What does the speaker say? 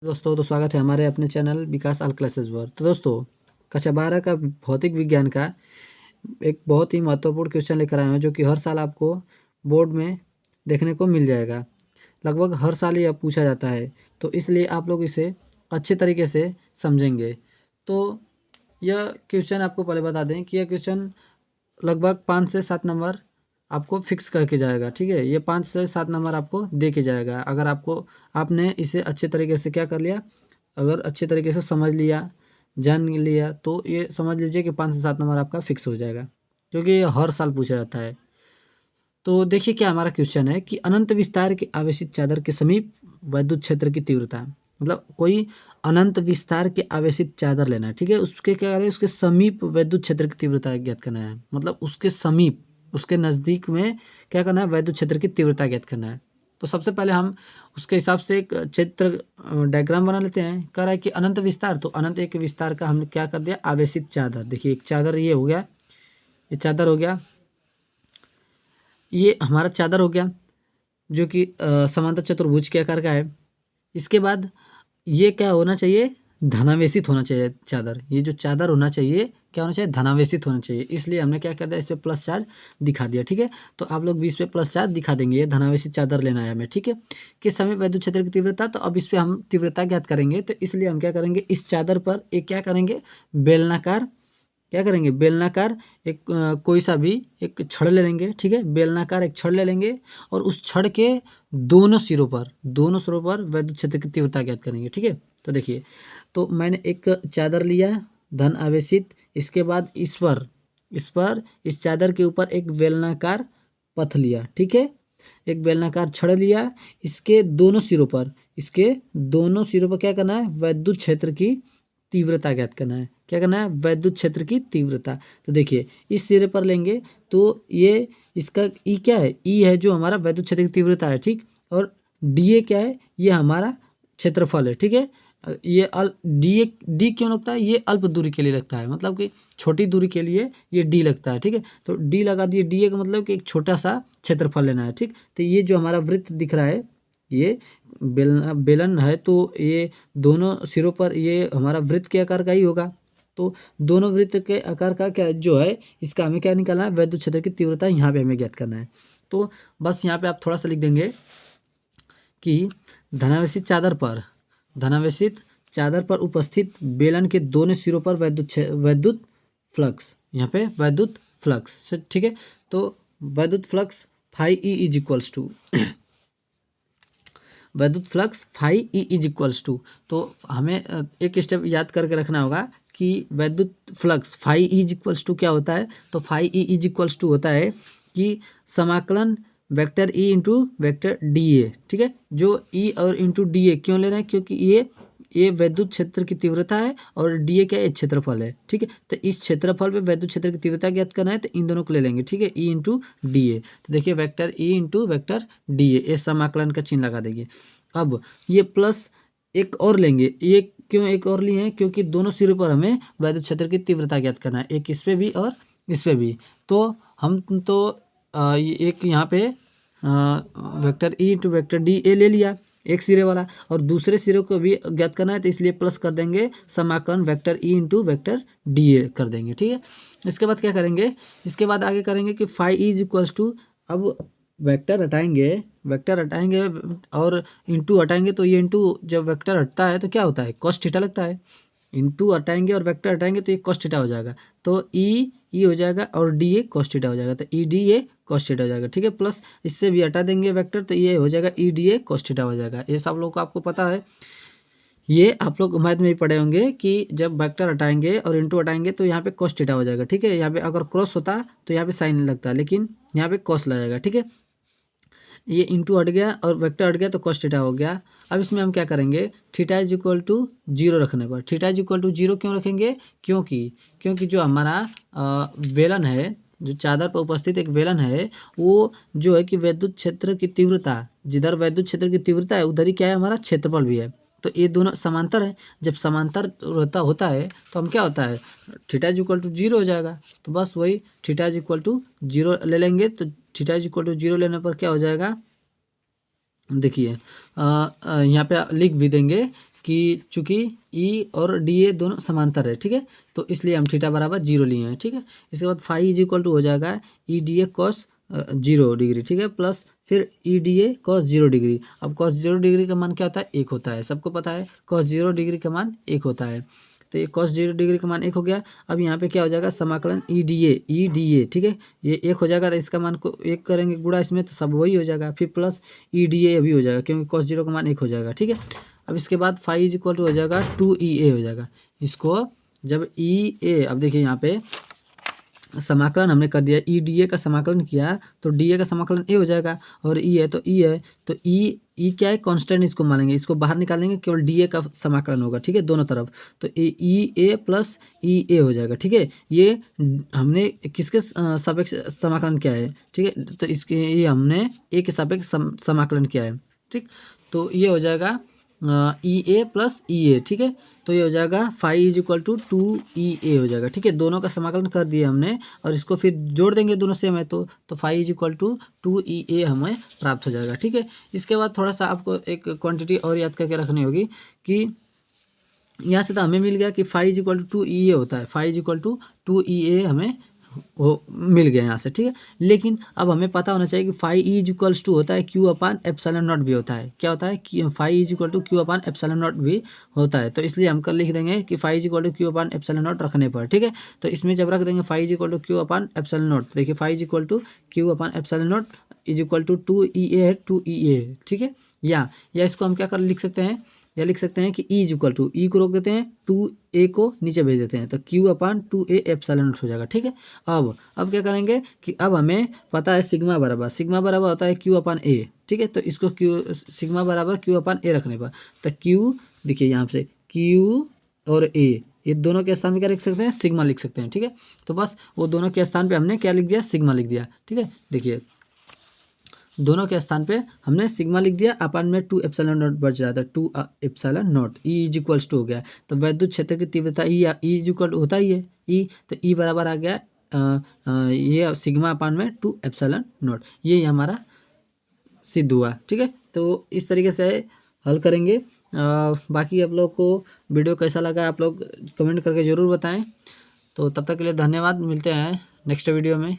दोस्तों तो स्वागत है हमारे अपने चैनल विकास ऑल क्लासेस पर। तो दोस्तों कक्षा 12 का भौतिक विज्ञान का एक बहुत ही महत्वपूर्ण क्वेश्चन लेकर आए हैं जो कि हर साल आपको बोर्ड में देखने को मिल जाएगा। लगभग हर साल यह पूछा जाता है, तो इसलिए आप लोग इसे अच्छे तरीके से समझेंगे। तो यह क्वेश्चन आपको पहले बता दें कि यह क्वेश्चन लगभग 5 से 7 नंबर आपको फिक्स करके जाएगा। ठीक है, ये 5 से 7 नंबर आपको दे के जाएगा अगर आपने इसे अच्छे तरीके से क्या कर लिया, अगर अच्छे तरीके से समझ लिया, जान लिया, तो ये समझ लीजिए कि 5 से 7 नंबर आपका फिक्स हो जाएगा, क्योंकि ये हर साल पूछा जाता है। तो देखिए क्या हमारा क्वेश्चन है कि अनंत विस्तार के आवेशित चादर के समीप वैद्युत क्षेत्र की तीव्रता, मतलब कोई अनंत विस्तार के आवेशित चादर लेना है। ठीक है, उसके क्या करें, उसके समीप वैद्युत क्षेत्र की तीव्रता ज्ञात करना है, मतलब उसके समीप, उसके नज़दीक में क्या करना है, वैद्युत क्षेत्र की तीव्रता ज्ञात करना है। तो सबसे पहले हम उसके हिसाब से एक चित्र डायग्राम बना लेते हैं। कह रहा है कि अनंत विस्तार, तो अनंत एक विस्तार का हमने क्या कर दिया, आवेशित चादर। देखिए एक चादर ये हो गया, ये चादर हो गया, ये हमारा चादर हो गया जो कि समांतर चतुर्भुज के आकार का है। इसके बाद ये क्या होना चाहिए, धनावेशित होना चाहिए चादर। ये जो चादर होना चाहिए क्या होना चाहिए, धनावेशित होना चाहिए। इसलिए हमने क्या कर दिया, इस पर प्लस चार्ज दिखा दिया। ठीक है, तो आप लोग भी इस पर प्लस चार्ज दिखा देंगे, ये धनावेशित चादर लेना है हमें। ठीक है, किस समय वैद्युत क्षेत्र की तीव्रता, तो अब इस पर हम तीव्रता ज्ञात करेंगे। तो इसलिए हम क्या करेंगे, इस चादर पर एक क्या करेंगे, बेलनाकार, क्या करेंगे, बेलनाकार एक कोई सा भी एक छड़ ले लेंगे। ठीक है, बेलनाकार एक छड़ ले लेंगे और उस छड़ के दोनों सिरों पर वैद्युत क्षेत्र की तीव्रता ज्ञात करेंगे। ठीक है, तो देखिए, तो मैंने एक चादर लिया धन आवेशित, इसके बाद इस चादर के ऊपर एक बेलनाकार पथ लिया। ठीक है, एक बेलनाकार छड़ लिया, इसके दोनों सिरों पर क्या करना है, वैद्युत क्षेत्र की तीव्रता ज्ञात करना है। क्या करना है, वैद्युत क्षेत्र की तीव्रता। तो देखिए इस सिरे पर लेंगे तो ये इसका ई क्या है, ई है जो हमारा वैद्युत क्षेत्र की तीव्रता है। ठीक, और डी ए क्या है, ये हमारा क्षेत्रफल है। ठीक है, ये डी क्यों लगता है, ये अल्प दूरी के लिए लगता है, मतलब कि छोटी दूरी के लिए ये डी लगता है। ठीक है, तो डी लगा दिए, डी ए का मतलब कि एक छोटा सा क्षेत्रफल लेना है। ठीक, तो ये जो हमारा वृत्त दिख रहा है, ये बेलन है, तो ये दोनों सिरों पर ये हमारा वृत्त के आकार का ही होगा। तो दोनों वृत्त के आकार का क्या जो है, इसका हमें क्या निकालना है, वैद्युत क्षेत्र की तीव्रता यहाँ पे हमें ज्ञात करना है। तो बस यहाँ पे आप थोड़ा सा लिख देंगे कि धनावेशित चादर पर उपस्थित बेलन के दोनों सिरों पर वैद्युत फ्लक्स, यहाँ पे वैद्युत फ्लक्स। ठीक है, तो वैद्युत flux phi E is equals to वैद्युत flux phi E is equals to, तो हमें एक स्टेप याद करके रखना होगा कि वैद्युत flux phi E is equals to क्या होता है। तो phi E is equals to होता है कि समाकलन vector E into vector D A. ठीक है, जो ई और इंटू डी ए क्यों ले रहे हैं, क्योंकि ये वैद्युत क्षेत्र की तीव्रता है और डी ए क्या है, क्षेत्रफल है। ठीक है, तो इस क्षेत्रफल पे वैद्युत क्षेत्र की तीव्रता ज्ञात करना है, तो इन दोनों को ले लेंगे। ठीक है, ई इंटू डी ए, तो देखिए vector E into vector D ए, समाकलन का चिन्ह लगा देंगे। अब ये प्लस एक और लेंगे, ये क्यों एक और लिए हैं, क्योंकि दोनों सिरों पर हमें वैद्युत क्षेत्र की तीव्रता ज्ञात करना है, एक इस पे भी और इस पे भी। तो हम तो एक यहाँ पे vector E into vector D ए ले लिया एक सिरे वाला, और दूसरे सिरे को भी ज्ञात करना है, तो इसलिए प्लस कर देंगे, समाकलन vector E into vector D ए कर देंगे। ठीक है, इसके बाद क्या करेंगे, इसके बाद आगे करेंगे कि फाई इज इक्वल्स टू, अब वेक्टर हटाएंगे और इंटू हटाएंगे, तो ये इंटू जब वेक्टर हटता है तो क्या होता है, कॉस थीटा लगता है। इंटू हटाएंगे और वेक्टर हटाएंगे तो ये कॉस थीटा हो जाएगा, तो ई हो जाएगा और डी ए कॉस थीटा हो जाएगा, तो E D A cos theta हो जाएगा। ठीक है, प्लस इससे भी हटा देंगे वेक्टर, तो ये हो जाएगा E D A cos theta हो जाएगा। ये सब लोग को आपको पता है, ये आप लोग मैथ में भी पढ़े होंगे कि जब वेक्टर हटाएंगे और इंटू हटाएंगे तो यहाँ पे कॉस थीटा हो जाएगा। ठीक है, यहाँ पे अगर क्रॉस होता तो यहाँ पे साइन लगता, लेकिन यहाँ पे कॉस लगेगा। ठीक है, ये इंटू हट गया और वेक्टर हट गया तो कॉस थीटा हो गया। अब इसमें हम क्या करेंगे, theta is equal to zero रखने पर, theta is equal to zero क्यों रखेंगे, क्योंकि जो हमारा बेलन है, जो चादर पर उपस्थित एक बेलन है, वो जो है कि वैद्युत क्षेत्र की तीव्रता, जिधर वैद्युत क्षेत्र की तीव्रता है उधर ही क्या है, हमारा क्षेत्रफल भी है। तो ये दोनों समांतर है, जब समांतर होता है तो हम क्या होता है, theta is equal to zero हो जाएगा। तो बस वही theta is equal to zero ले लेंगे, तो theta is equal to zero लेने पर क्या हो जाएगा, देखिए यहाँ पे लिख भी देंगे कि चूंकि ई और डी ए दोनों समांतर है, ठीक है, तो इसलिए हम थीटा बराबर 0 लिए हैं, ठीक है। इसके बाद फाई इज इक्वल टू हो जाएगा E D A cos 0 degree, ठीक है, प्लस फिर E D A cos 0 degree. अब कॉस 0 डिग्री का मान क्या होता है, 1 होता है, सबको पता है कॉस 0 डिग्री का मान 1 होता है। तो ये कॉस 0 डिग्री का मान 1 हो गया। अब यहाँ पे क्या हो जाएगा, समाकलन ई डी ए, ठीक है, ये 1 हो जाएगा, तो इसका मान को 1 करेंगे गुणा इसमें, तो सब वही हो जाएगा। फिर प्लस ई डी ए अभी हो जाएगा, क्योंकि कॉस 0 का मान 1 हो जाएगा, ठीक है। अब इसके बाद फाई इज इक्वल टू हो जाएगा 2EA हो जाएगा। इसको जब ई ए, अब देखिए यहाँ पे समाकलन हमने कर दिया, ई डी ए का समाकलन किया तो डी ए का समाकलन ए हो जाएगा, और ई है तो ई है, तो ई क्या है, कांस्टेंट, इसको मानेंगे, इसको बाहर निकालेंगे, केवल डी ए का समाकलन होगा, ठीक है, दोनों तरफ। तो ई ए प्लस ई ए हो जाएगा, ठीक है। ये हमने किसके सापेक्ष समाकलन किया है, ठीक है, तो इसके ये हमने ए के सापेक्ष समाकलन किया है, ठीक। तो ये हो जाएगा ई ए प्लस ई ए, ठीक है। तो ये हो जाएगा phi is equal to 2EA हो जाएगा, ठीक है। दोनों का समाकलन कर दिया हमने, और इसको फिर जोड़ देंगे, दोनों सेम है तो phi is equal to 2EA हमें प्राप्त हो जाएगा, ठीक है। इसके बाद थोड़ा सा आपको एक क्वांटिटी और याद करके रखनी होगी कि यहाँ से तो हमें मिल गया कि phi is equal to 2EA होता है, phi is equal to 2EA हमें वो मिल गया यहाँ से, ठीक है। लेकिन अब हमें पता होना चाहिए कि फाई इज इक्वल्स टू होता है क्यू अपान एप्सिलॉन नॉट भी होता है। क्या होता है कि phi is equal to Q upon epsilon naught भी होता है। तो इसलिए हम कल लिख देंगे कि phi is equal to Q upon epsilon naught रखने पर, ठीक है। तो इसमें जब रख देंगे phi is equal to Q upon epsilon naught, देखिए phi is equal to Q upon epsilon naught is equal to 2EA, ठीक है। या इसको हम क्या कर लिख सकते हैं, या लिख सकते हैं कि ई इज इक्वल टू, ई को रोक देते हैं, 2A को नीचे भेज देते हैं, तो Q upon 2A epsilon not हो जाएगा, ठीक है। अब क्या करेंगे कि अब हमें पता है सिग्मा बराबर होता है क्यू अपान ए, ठीक है। तो इसको सिग्मा बराबर क्यू अपान ए रखने पर, तो क्यू देखिए यहाँ से क्यू और ए, ये दोनों के स्थान पे क्या लिख सकते हैं, सिग्मा लिख सकते हैं, ठीक है। तो बस वो दोनों के स्थान पे हमने क्या लिख दिया, सिग्मा लिख दिया, ठीक है। देखिए दोनों के स्थान पे हमने सिग्मा लिख दिया, अपान में 2 एप्सिलॉन नॉट बच जाता है, 2 epsilon naught, E is equals to हो गया। तो वैद्युत क्षेत्र की तीव्रता ई इज इक्वल होता ही है ई, तो ई बराबर आ गया ये सिग्मा अपान में 2 एप्सिलॉन नॉट, ये हमारा सिद्ध हुआ, ठीक है। तो इस तरीके से हल करेंगे। बाकी आप लोग को वीडियो कैसा लगा आप लोग कमेंट करके ज़रूर बताएं। तो तब तक के लिए धन्यवाद, मिलते हैं नेक्स्ट वीडियो में।